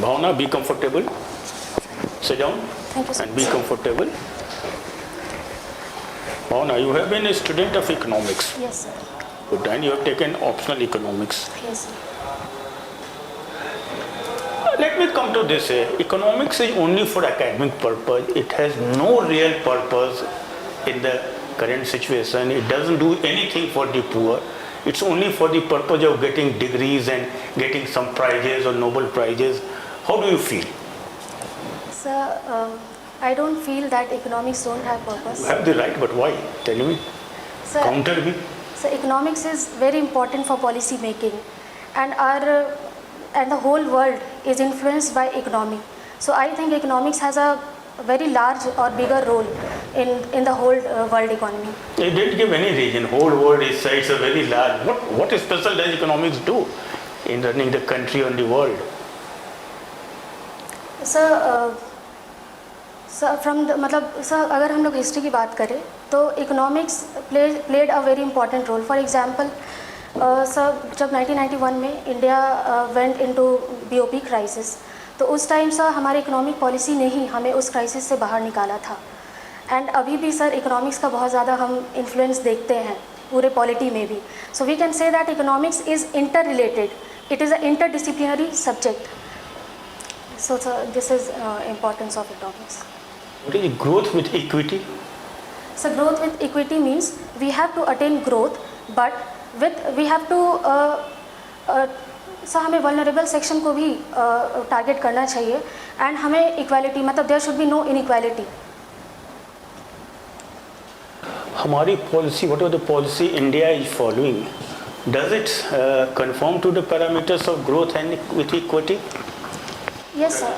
Bhavna, be comfortable. Sit down. Thank you, sir. And be comfortable. Bhavna, you have been a student of economics. Yes, sir. Good, and you have taken optional economics. Yes, sir. Let me come to this. Economics is only for academic purpose. It has no real purpose in the current situation. It doesn't do anything for the poor. It's only for the purpose of getting degrees and getting some prizes or Nobel prizes. How do you feel? Sir, I don't feel that economics don't have purpose. You have the right, but why? Tell me. Sir, Counter me. so economics is very important for policy making, and the whole world is influenced by economy. So I think economics has a very large or bigger role in the whole world economy. They didn't give any reason. Whole world is it's a very large. What special does economics do in running the country and the world? Sir sir अगर हम लोग history की बात करें तो economics played a very important role. For example sir जब 1991 में India went into BOP crisis, तो उस टाइम सर हमारे इकोनॉमिक पॉलिसी ने ही हमें उस क्राइसिस से बाहर निकाला था. एंड अभी भी सर इकोनॉमिक्स का बहुत ज़्यादा हम इन्फ्लुएंस देखते हैं पूरे पॉलिटी में भी. So we can say that economics is interrelated. It is a interdisciplinary subject. So this is importance of economics. What is growth with equity? So growth with equity means we have to attain growth, but we have to sir हमें vulnerable section को भी target करना चाहिए, and हमें equality मतलब there should be no inequality. हमारी policy, whatever the policy India is following, does it conform to the parameters of growth and with equity? Yes, sir.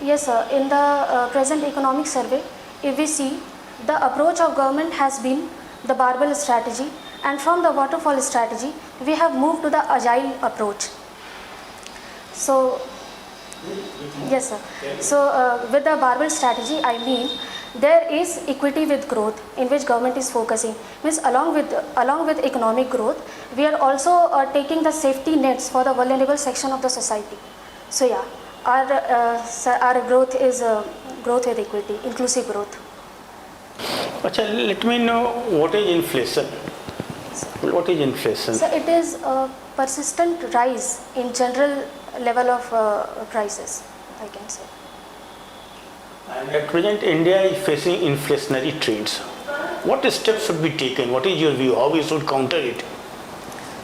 Yes, sir. In the present economic survey, if we see, the approach of government has been the barbell strategy, and from the waterfall strategy, we have moved to the agile approach. So, yes, sir. So, with the barbell strategy, I mean there is equity with growth in which government is focusing. Means along with economic growth, we are also taking the safety nets for the vulnerable section of the society. So yeah, our growth is growth with equity, inclusive growth. Achha, let me know what is inflation. What is inflation? So it is a persistent rise in general level of prices, I can say. And at present, India is facing inflationary trends. What steps should be taken? What is your view? How we should counter it?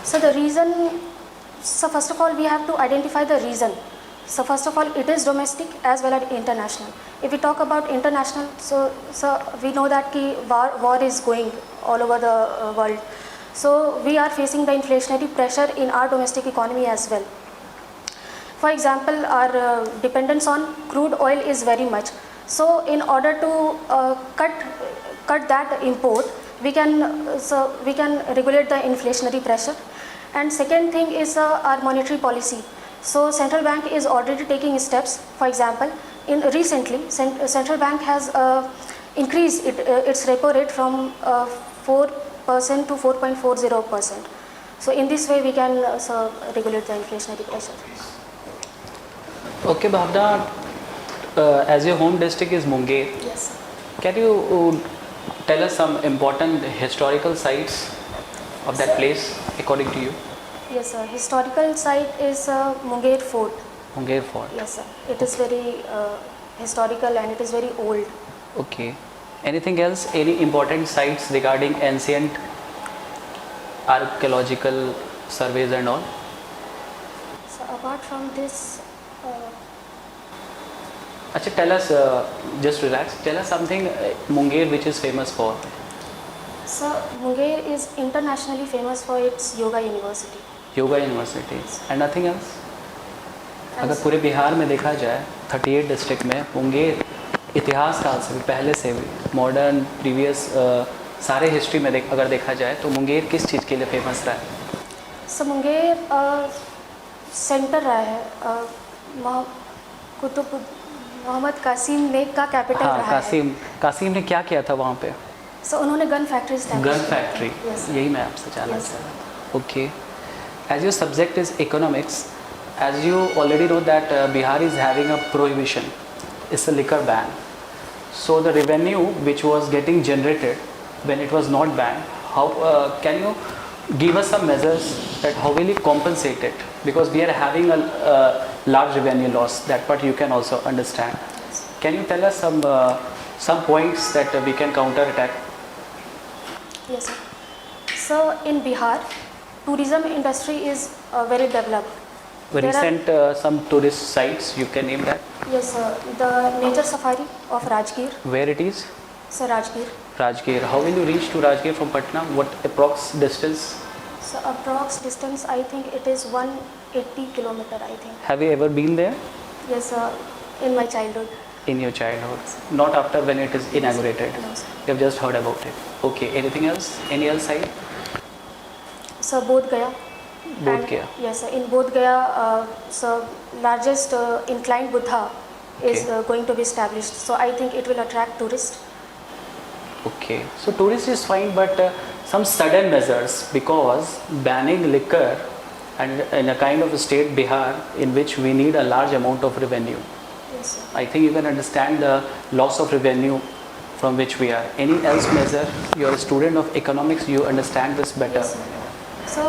So the reason. So first of all, we have to identify the reason. So first of all, it is domestic as well as international. If we talk about international, so we know that ki war is going all over the world. So we are facing the inflationary pressure in our domestic economy as well. For example, our dependence on crude oil is very much. So in order to cut that import, we can regulate the inflationary pressure. And second thing is our monetary policy. So central bank is already taking steps. For example, recently central bank has increased its repo rate from 4% to 4.40%. So in this way we can regulate the inflationary pressure. Okay, Bhavna, as your home district is Munger, Yes. can you tell us some important historical sites of that place according to you? Yes, sir. Historical site is Munger Fort. Munger Fort. Yes, sir. It is very historical and it is very old. Okay. Anything else? Any important sites regarding ancient archaeological surveys and all? So apart from this, Achha, tell us, just relax, tell us something Munger which is famous for. so Munger is internationally famous for its yoga university. Yoga university and nothing else. अगर पूरे बिहार में देखा जाए 38 district में मुंगेर इतिहास काल से भी पहले से भी मॉडर्न प्रीवियस सारे हिस्ट्री में अगर देखा जाए तो मुंगेर किस चीज़ के लिए फेमस रहा है? सो मुंगेर सेंटर रहा है कुतुब मोहम्मद कासिम ने का कैपिटल रहा है. कासिम ने क्या किया था वहाँ पे? सो उन्होंने गन फैक्ट्री गन फैक्ट्री, यही मैं आपसे जानना चाह रहा था. Okay. As your subject is economics, as you already know that Bihar is having a prohibition, it's a liquor ban. So the revenue which was getting generated when it was not banned, how can you give us some measures that how will you compensate it? Because we are having a large revenue loss, that part you can also understand. Can you tell us some points that we can counter attack? Yes, sir. So in Bihar, tourism industry is very developed. There are- Recent some tourist sites, you can name that, Yes, sir. The nature safari of Rajgir. where it is? So Rajgir. Rajgir. How will you reach to Rajgir from Patna? What approx distance? So approx distance, I think it is 180 kilometer, I think. Have you ever been there Yes, sir. In my childhood. in your childhood? Not after when it is inaugurated. No, sir. You have just heard about it. Okay. Anything else? Any else side? So Bodh Gaya. Bodh And- Gaya. Yes, sir. In Bodh Gaya, so largest inclined Buddha is Okay. going to be established. So I think it will attract tourists. Okay. So tourist is fine, but some sudden measures, because banning liquor and in a kind of a state Bihar in which we need a large amount of revenue. Yes, sir. I think you can understand the loss of revenue from which we are. Any else measure? You are a student of economics, you understand this better. Yes, sir. So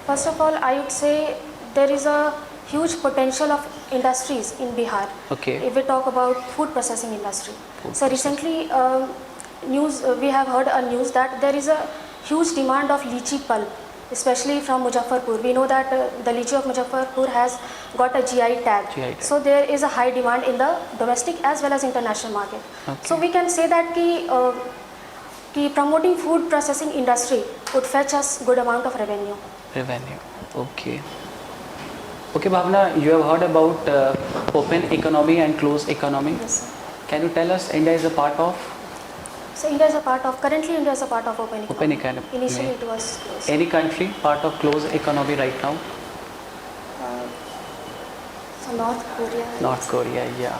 first of all, I would say there is a huge potential of industries in Bihar. Okay. If we talk about food processing industry. Food So recently, we have heard a news that there is a huge demand of lychee pulp, especially from Muzaffarpur. We know that the lychee of Muzaffarpur has got a GI tag. GI tag. So there is a high demand in the domestic as well as international market. Okay. So we can say that ki promoting food processing industry would fetch us good amount of revenue. Revenue. Okay. Okay, Bhavna, you have heard about open economy and closed economy. Yes, sir. Can you tell us India is a part of So India is a part of, currently India is a part of open economy. open economy? Initially it was closed. Any country part of closed economy right now? So North Korea. North Korea, yeah.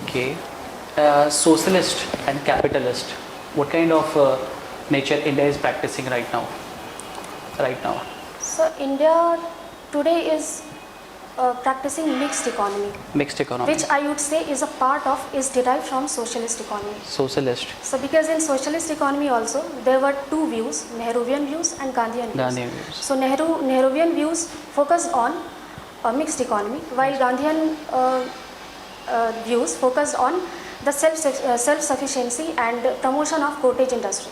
Okay. Socialist and capitalist. What kind of nature India is practicing right now? Right now. So India today is practicing mixed economy, Mixed economy. which I would say is a part of, is derived from socialist economy. Socialist. So because in socialist economy also, there were two views, Nehruvian views and Gandhian views. Gandhian views. So Nehruvian views focused on a mixed economy, while Gandhian views focused on the self-sufficiency and promotion of cottage industry.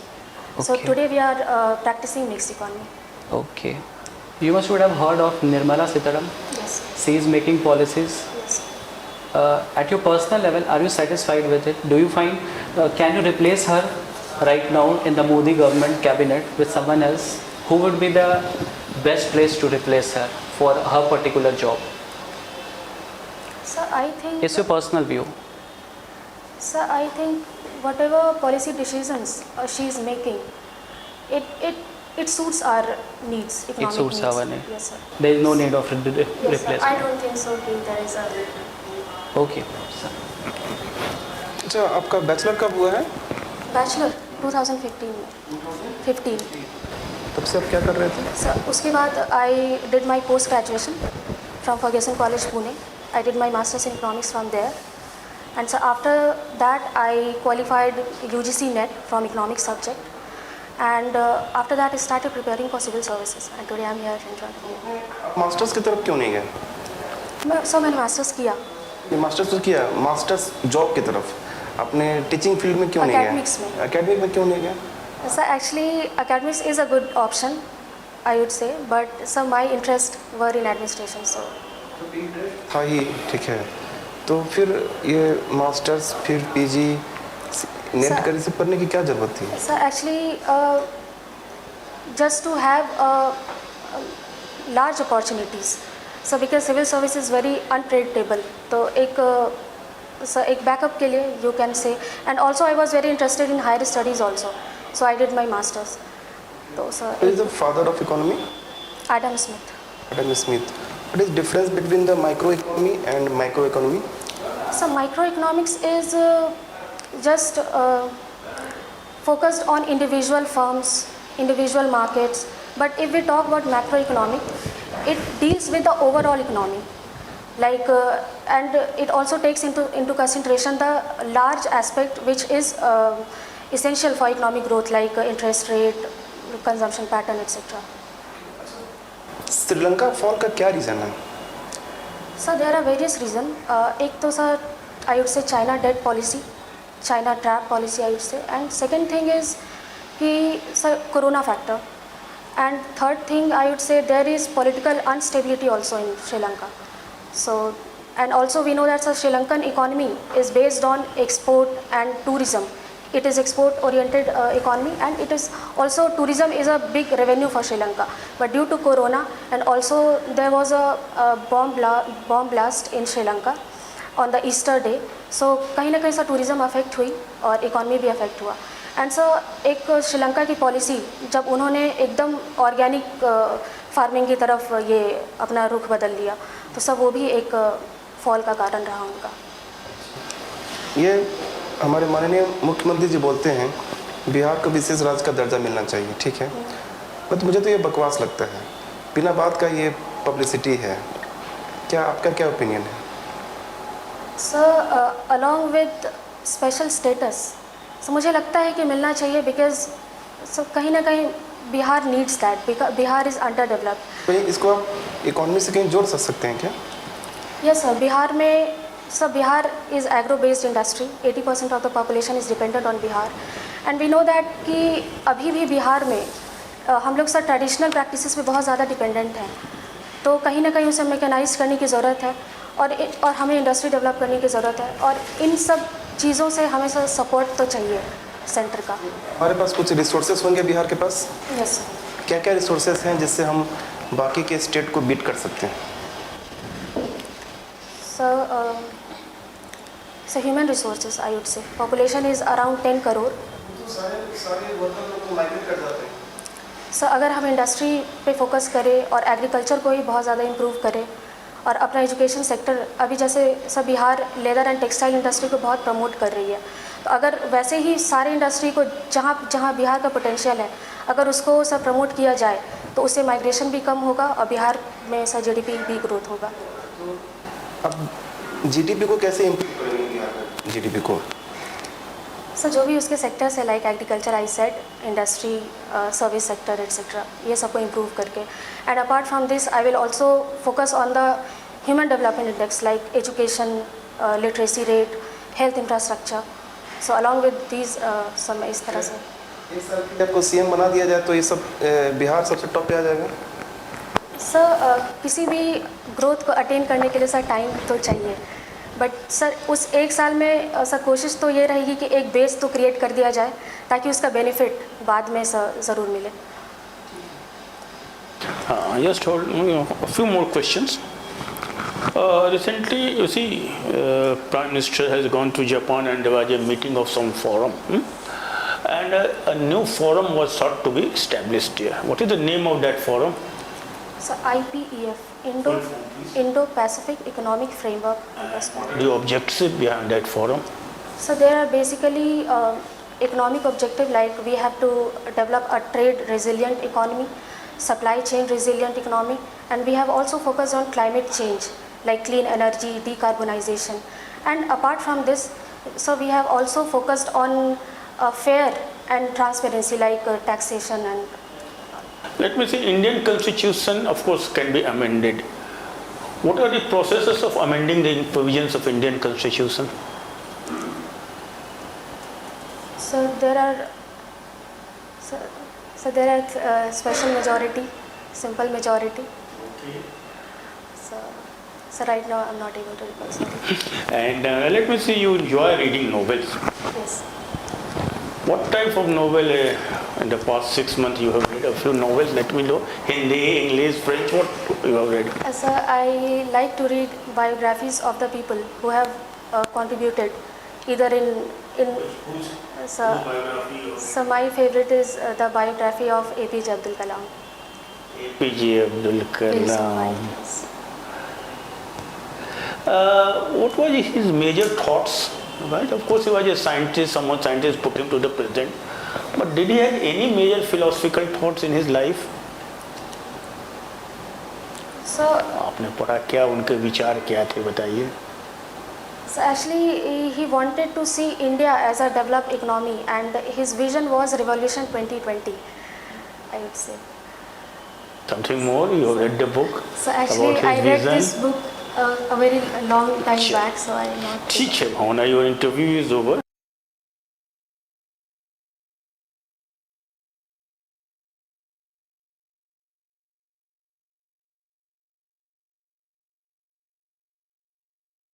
So Okay. today we are practicing mixed economy. Okay. You must would have heard of Nirmala Sitaram. Yes, She is making policies. yes. At your personal level, are you satisfied with it? Do you find, can you replace her right now in the Modi government cabinet with someone else? Who would be the best place to replace her for her particular job? So I think, It's your personal view. sir, I think whatever policy decisions she is making, it suits our needs, economic suits needs. our need. Yes, sir. There is no need of Yes, sir. I replacement. don't think so. There is a. Okay. sir. अच्छा आपका bachelor कब हुआ है? Bachelor 2015 में 15. तब से आप क्या कर रहे थे? So उसके बाद I did my post graduation from Ferguson College Pune. I did my masters in economics from there. And so after that I qualified UGC NET from economics subject. And after that I started preparing for civil services. And today I'm here in Toronto. आप masters की तरफ क्यों नहीं गए? मैंने masters किया ये masters तो किया, मास्टर्स जॉब की तरफ आपने टीचिंग फील्ड में क्यों नहीं गए? Academics में। एकेडमिक में क्यों नहीं गए? So actually academics is a good option, I would say, but some my interest were in administration. So था ही, ठीक है। तो फिर ये मास्टर्स फिर पीजी नेट सर- कर से पढ़ने की क्या ज़रूरत थी? So actually, just to have large opportunities. So because civil service is very unpredictable, तो एक backup के लिए you can say, and also I was very interested in higher studies also, so I did my masters. तो sir, Who is the father of economy? Adam Smith. Adam Smith. What is difference between the microeconomy and microeconomy? So microeconomics is just focused on individual firms, individual markets. But if we talk about macroeconomic, it deals with the overall economy. And it also takes into consideration the large aspect which is essential for economic growth, like interest rate, consumption pattern, etc. Sri Lanka fall का क्या reason है? So there are various reasons. एक तो sir I would say China debt policy, China trap policy I would say, and second thing is कि sir corona factor, and third thing I would say there is political instability also in Sri Lanka. So and also we know that the Sri Lankan economy is based on export and tourism. It is export oriented economy, and it is also tourism is a big revenue for Sri Lanka. But due to corona and also there was a bomb blast in Sri Lanka on the Easter day. So कहीं ना कहीं सा tourism affect हुई और economy भी affect हुआ. And sir एक श्रीलंका की पॉलिसी जब उन्होंने एकदम ऑर्गेनिक फार्मिंग की तरफ ये अपना रुख बदल लिया, तो सब वो भी एक फॉल का कारण रहा उनका. ये हमारे माननीय मुख्यमंत्री जी बोलते हैं बिहार को विशेष राज्य का दर्जा मिलना चाहिए, ठीक है, बट मुझे तो ये बकवास लगता है. बिना बात का ये पब्लिसिटी है. क्या आपका क्या ओपिनियन है? Sir along with special status, so मुझे लगता है कि मिलना चाहिए, बिकॉज सो कहीं ना कहीं Bihar needs that. Bihar is under developed. कहीं इसको आप इकोनॉमी से कहीं जोड़ सकते हैं क्या? यस सर, बिहार में sir Bihar is agro based industry. 80% of the population is dependent on Bihar, and we know that कि अभी भी बिहार में हम लोग सर ट्रेडिशनल प्रैक्टिसेस पे बहुत ज़्यादा डिपेंडेंट हैं. तो कहीं ना कहीं उसे मैकेनाइज करने की ज़रूरत है, और हमें इंडस्ट्री डेवलप करने की ज़रूरत है, और इन सब चीज़ों से हमें सर सपोर्ट तो चाहिए सेंटर का. हमारे पास कुछ रिसोर्सेज होंगे बिहार के पास? Yes sir. क्या क्या रिसोर्सेज हैं जिससे हम बाकी के स्टेट को बीट कर सकते हैं? Sir human resources I would say population is around 10 crore. सारे वर्कर लोग तो माइग्रेट कर जाते हैं. सर अगर हम इंडस्ट्री पे फोकस करें और एग्रीकल्चर को ही बहुत ज़्यादा इम्प्रूव करें, और अपना एजुकेशन सेक्टर अभी जैसे सब Bihar leather and textile industry को बहुत प्रमोट कर रही है, तो अगर वैसे ही सारे इंडस्ट्री को जहाँ जहाँ बिहार का पोटेंशियल है अगर उसको सब प्रमोट किया जाए, तो उससे माइग्रेशन भी कम होगा और बिहार में सर GDP भी ग्रोथ होगा. अब GDP को कैसे इम्प्रूव करेंगे बिहार में? GDP को सर जो भी उसके सेक्टर्स है, like agriculture I said, industry, service sector etcetera, ये सबको इम्प्रूव करके. And apart from this I will also focus on the human development index, like education, literacy rate, health infrastructure. So along with these sub इस तरह से. इस साल के आपको CM बना दिया जाए तो ये सब बिहार सबसे टॉप पे आ जाएगा? सर किसी भी ग्रोथ को अटेन करने के लिए सर टाइम तो चाहिए, बट सर उस एक साल में सर कोशिश तो ये रहेगी कि एक बेस तो क्रिएट कर दिया जाए ताकि उसका बेनिफिट बाद में सर ज़रूर मिले. Just hold a few more questions. Recently, you see, Prime Minister has gone to Japan and there was a meeting of some forum, and a new forum was sought to be established here. What is the name of that forum? So IPEF, Indo-Pacific Economic Framework Investment. The objectives behind that forum? So there are basically economic objective, like we have to develop a trade resilient economy, supply chain resilient economy, and we have also focused on climate change, like clean energy, decarbonization. And apart from this, so we have also focused on fair and transparency, like taxation and. Let me say, Indian Constitution, of course, can be amended. What are the processes of amending the provisions of Indian Constitution? So there are, so there are special majority, simple majority. Okay. So right now I'm not able to recall. Sorry. And let me see, you enjoy reading novels. Yes. What type of novel in the past 6 months you have read? A few novels, let me know. Hindi, English, French, what you have read? Sir, I like to read biographies of the people who have contributed either in so my favorite is the biography of APJ Abdul Kalam. APJ Abdul Kalam. Yes. What was his major thoughts? Right? Of course, he was a scientist, someone scientist put him to the president. But did he have any major philosophical thoughts in his life? So, आपने पढ़ा क्या, उनके विचार क्या थे बताइए। so actually he wanted to see India as a developed economy and his vision was Revolution 2020, I would say. Something more, you read the book So actually about I his read vision? this book a very long time Sure. back, so I am not. ठीक है भावना, your interview is over.